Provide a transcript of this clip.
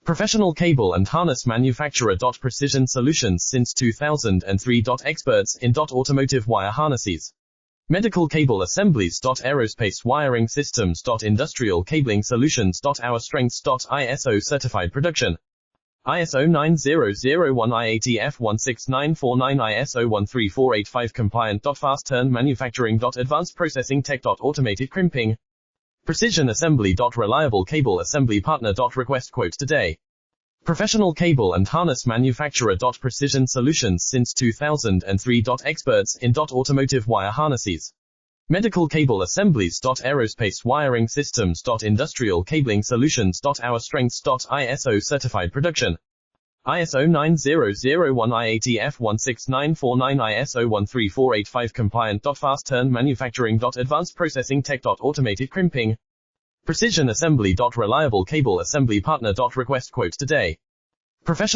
Professional cable and harness manufacturer. Precision solutions since 2003. Experts in automotive wire harnesses, medical cable assemblies. Aerospace wiring systems. Industrial cabling solutions. Our strengths. ISO certified production. ISO 9001 IATF 16949 ISO 13485 compliant. Fast turn manufacturing. Advanced processing tech. Automated crimping. Precision assembly. Reliable cable assembly partner. Request quote today. Professional cable and harness manufacturer. Precision solutions since 2003. Experts in automotive wire harnesses, medical cable assemblies. Aerospace wiring systems. Industrial cabling solutions. Our strengths. ISO certified production. ISO 9001 IATF 16949 ISO 13485 compliant. Fast turn manufacturing. Advanced processing tech. Automated crimping. Precision assembly. Reliable cable assembly partner. Request quote today. Professional